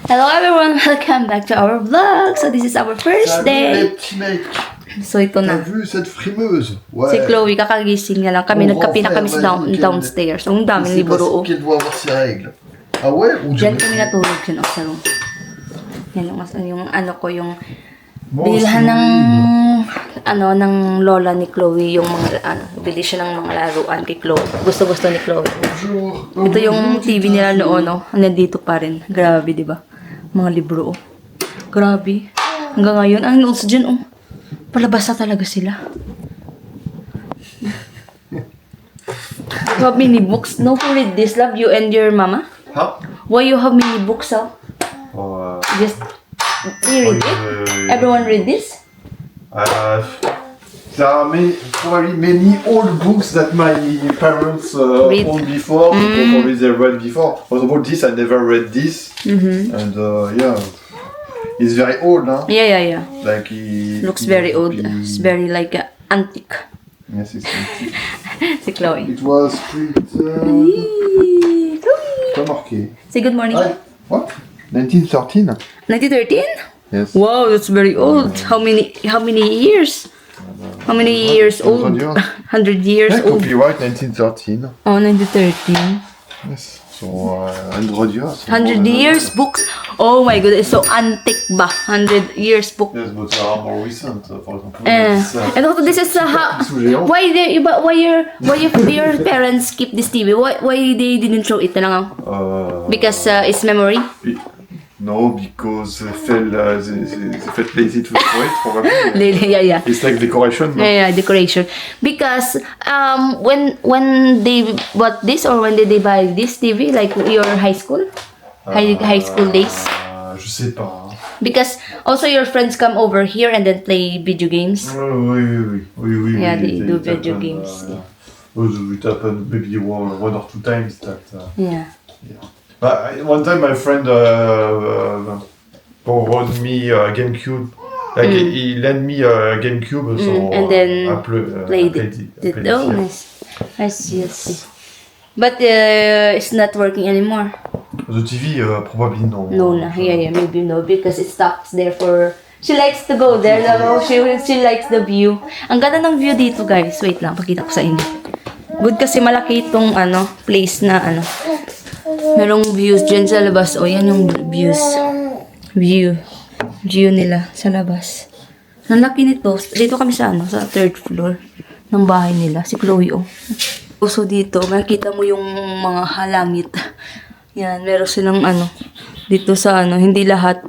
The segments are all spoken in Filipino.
Hello everyone, welcome back to our vlog. So this is our first day. So ito na. T'as vu cette frimeuse? Ouais. Si Chloe, kakagising niya lang. Kami nagkape na kami downstairs. Ang daming libro. Qu'elle doit avoir ses règles. Ah ouais? Ou Diyan kami natulog dyan sa room. Yan yung ano ko, yung bilhan ng ng lola ni Chloe, yung mga bili siya ng mga laruan kay Chloe. Gusto-gusto ni Chloe. Ito yung TV nila noon, no? Nandito pa rin. Grabe, di ba? Mga libro, oh. Grabe. Hanggang ngayon, ang notes dyan, oh. Palabas na talaga sila. You have many books? No, who read this? Love you and your mama? Huh? Why you have many books, oh? Just, you read it? Everyone read this? There are probably many old books that my parents owned before. Probably they read before. For example, this I never read this, and yeah, it's very old, huh? Yeah. Like Looks very old. It's very like antique. Yes, it's antique. Si Chloe. It was pas marqué. Say good morning. What? 1913? 1913? Yes. Wow, that's very old. How many years? How many years old? 100 years Yeah, old. copyright 1913. Oh, 1913. Yes. So 100 years. 100 years books. Oh my god, it's so antique ba? 100 years book. Yes, but they are more recent. For example, And also this is why your parents keep this TV? Why they didn't show it na lang? Because it's memory. No, because they felt lazy to show it, probably. Yeah. It's like decoration. No? Yeah, decoration. Because when they bought this or when did they buy this TV, like your high school days? Je sais pas. Because also your friends come over here and then play video games. Oui. Yeah, they do video games. It happened maybe one or two times that. Yeah. One time my friend borrowed me a GameCube. Like he lent me a GameCube, so and then I played it. Oh, nice. I see. But it's not working anymore. The TV probably no. No, yeah, maybe no, because it stops there for. She likes to go there. She likes the view. Ang ganda ng view dito, guys. Wait lang, pakita ko sa inyo. Good kasi malaki itong place na merong views dyan sa labas. O, yan yung views. View nila sa labas. Ang laki nito. Dito kami sa sa third floor ng bahay nila. Si Chloe, oh. So, dito, makikita mo yung mga halangit. Yan, meron silang dito sa hindi lahat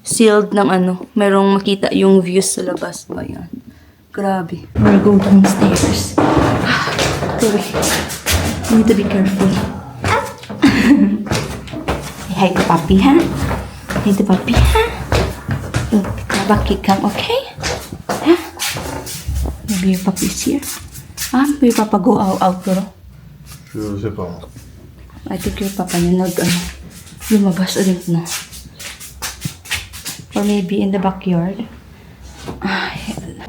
sealed ng merong makita yung views sa labas. Ba, yan. Grabe. We'll go downstairs. Chloe, you need to be careful. Say hi to Papi, ha? Hi to Papi, ha? Look, Papi come, okay? Ha? Maybe your Papi is here. Maybe Papa go out, bro? Je sais pas. I think your Papa niya lumabas ulit, no? Or maybe in the backyard.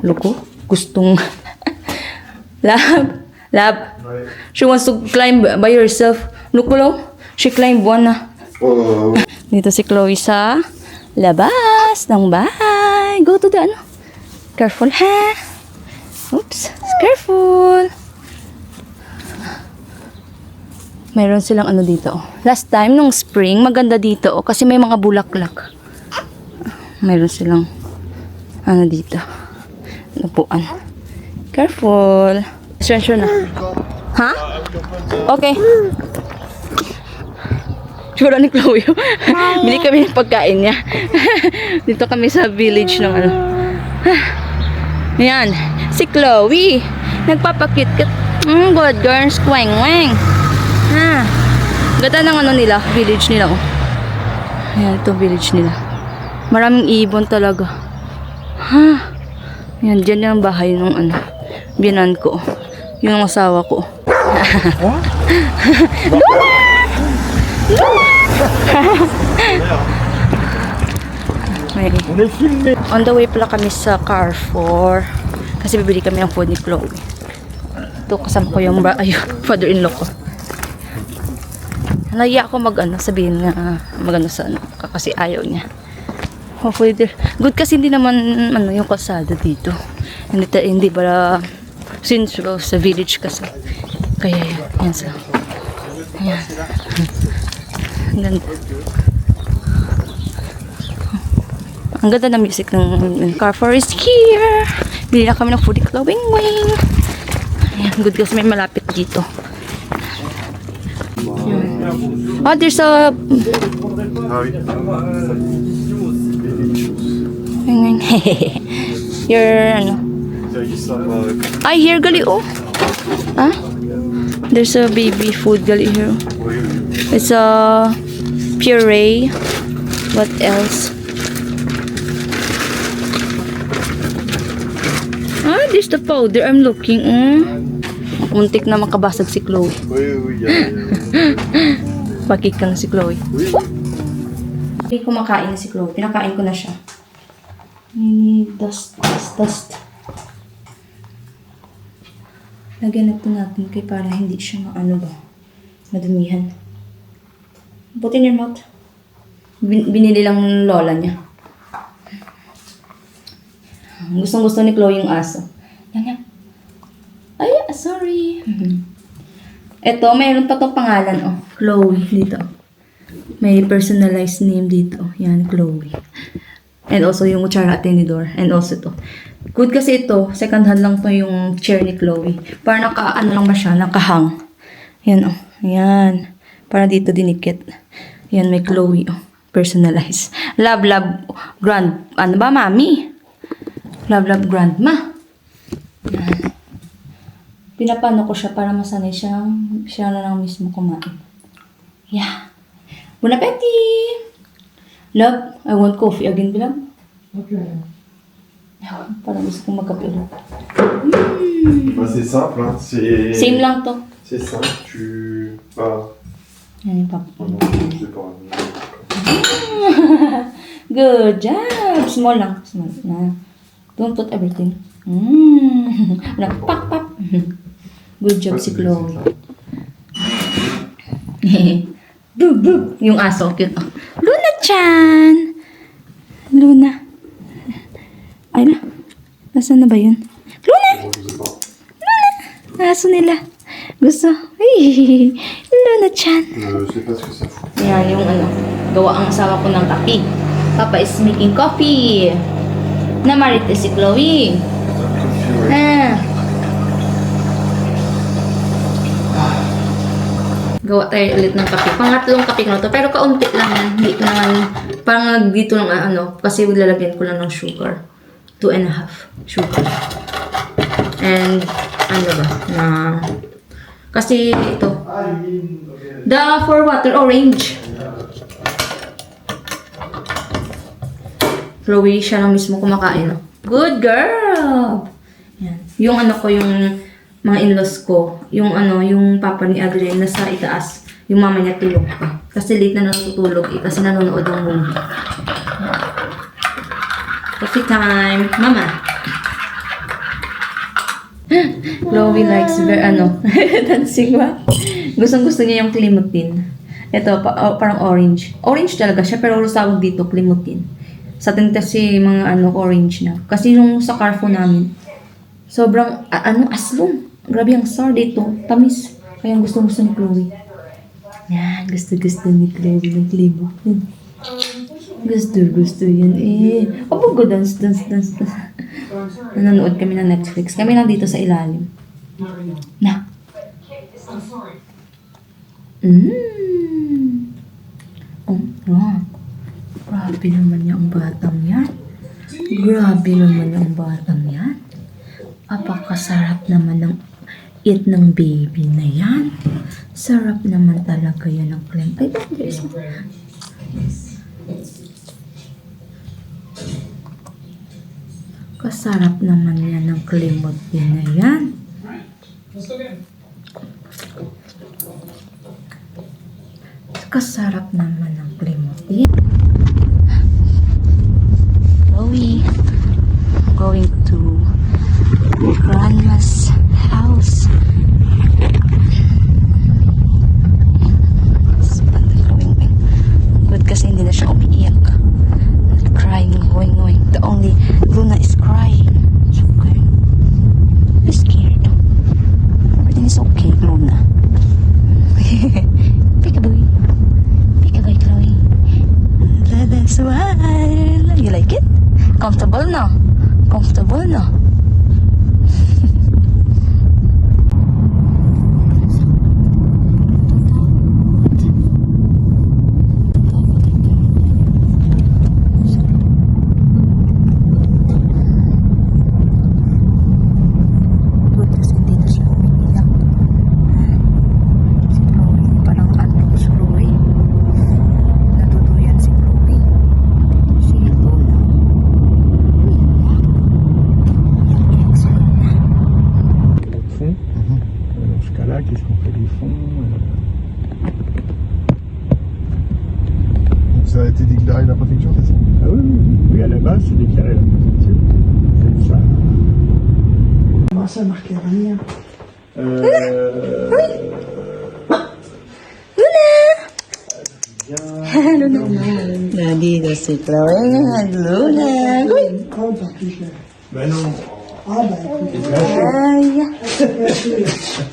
Loko, gustong... Lab. She wants to climb by herself. Look below. She climbed one na. Dito si Chloe sa labas ng bahay. Go to the Careful, ha? Oops. Careful. Mayroon silang dito. Last time, nung spring, maganda dito. Kasi may mga bulaklak. Mayroon silang dito. Upuan. Careful. Sure na. Ha? Okay. Siguro ni Chloe. Bili kami ng pagkain niya. Dito kami sa village ng Yan. Si Chloe. Nagpapakit-kit. Good girls. Kweng-weng. Ganda ng nila. Village nila. Oh. Yan. Ito village nila. Maraming ibon talaga. Yan. Diyan yung bahay ng biyanan ko. Yung asawa ko. On the way pala kami sa Carrefour. Kasi bibili kami ng food ni Chloe. Ito kasama ko yung father-in-law ko. Naiya ako sabihin nga sa kasi ayaw niya. Hopefully, good kasi hindi naman yung kalsada dito. Hindi ba since sa village kasi. Kaya yan sa. Ayan. Ang ganda. Ang ganda ng music ng car forest here. Bili na kami ng foodie club wing. Ayan, good kasi may malapit dito. Oh, there's a... Your, I hear gali, oh. Ah? There's a baby food gali here. It's a puree. What else? Ah, there's the powder. I'm looking. Muntik na makabasag si Chloe. Pakik ka na si Chloe. Hindi kumakain na si Chloe. Pinakain ko na siya. Dust. Lagyan na ito natin kay para hindi siya madumihan. Put in your mouth. Binili lang ng lola niya. Gustong-gusto ni Chloe yung aso. Yan. Ay, sorry. Ito, mayroon pa tong pangalan, oh. Chloe, dito. May personalized name dito. Yan, Chloe. And also yung kutsara at tinidor. And also ito. Good kasi ito, second hand lang to yung chair ni Chloe. Para lang ba siya, nakahang. Yan, oh. Yan. Para dito dinikit. Yan, may Chloe, oh. Personalized. Love, grand. Ano ba, mami? Love, grandma. Yan. Pinapano ko siya para masanay siya na lang mismo kumain. Yeah. Bon appetit! Love, I want coffee again, beloved. Okay. Parang gusto kong magkape. C'est simple, hein. Same lang to. C'est simple, Yan yung papa. Non, je sais pas. Good job! Small lang. Small na. Don't put everything. Pak. Good job si Chloe. Bub. Yung aso, cute. Oh. Luna-chan! Luna. Ay na. Nasaan na ba yun? Luna! Aso nila. Gusto. Ay, Luna-chan. Je sais pas ce que ça fout. Yan, yung gawa ang asawa ko ng kape. Papa is making coffee. Namarites si Chloe. Gawa tayo ulit ng kape. Pangatlong kape ko na to. Pero kaunti lang yan. Hindi ko naman, parang dito lang kasi lalagyan ko lang ng sugar. 2.5 sugar. And, kasi ito. The for water orange. Chloe, siya lang mismo kumakain. Good girl! Yan. Yung yung mga in-laws ko, yung papa ni Adrian nasa itaas, yung mama niya tulog pa. Kasi late na natutulog kasi nanonood ng movie. Coffee time! Mama! Chloe likes dancing ba? Gustong-gusto niya yung Klimutin. Ito, parang orange. Orange talaga siya, pero tawag dito, Klimutin. Sa atin kasi mga orange na. Kasi yung sa Carrefour namin, sobrang, aslong. Grabe ang sour dito. Tamis. Kaya gusto-gusto ni Chloe. Yan, gusto-gusto ni Chloe ng Klimutin. Gusto yan eh. Opo, go dance. Nanonood kami ng Netflix. Kami lang dito sa ilalim. Na. Grabe naman yung batang yan. Apakasarap naman ng eat ng baby na yan. Sarap naman talaga yan ng cream. Ay, there's kasarap naman yan ng Klimutin na yan. Kasarap naman ng Klimutin. Chloe, I'm going to Grandma's house. Smile. You like it? Comfortable no? Comfortable no? Good kasi dito siya umiiyak. Si Chloe, parang ano, Chloe. Natutuyan si Chloe. Si Lola. Au fond. Dans ce cas-là, qu'est-ce qu'on fait du fond Donc ça a été déclaré la préfecture, c'est ça? Ah oui, oui, oui. Oui, à la base, c'est déclaré la préfecture. C'est ça. Comment ça marquait rien? Nandito si Chloe. Luna. Oh, bah, puis je... Ben non. Ah, bah, écoute, Ay.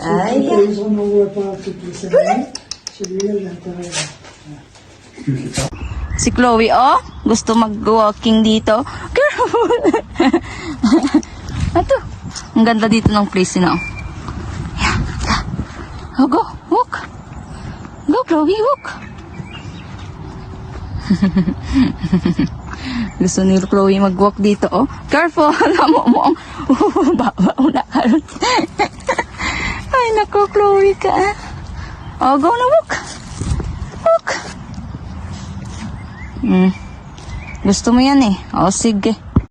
Ay. ils en envoient pas toutes les semaines. Celui-là, j'ai intérêt. Si Chloe, oh, gusto mag-walking dito. Careful! Ito. Ang ganda dito ng place na. Yeah. Oh, go. Walk. Go, Chloe, walk. Gusto ni Chloe mag-walk dito, oh. Careful! Lamo mo ang baba na karon. Ay, nako, Chloe ka, ah. Oh, go na, walk. Walk. Gusto mo yan eh. O, sige.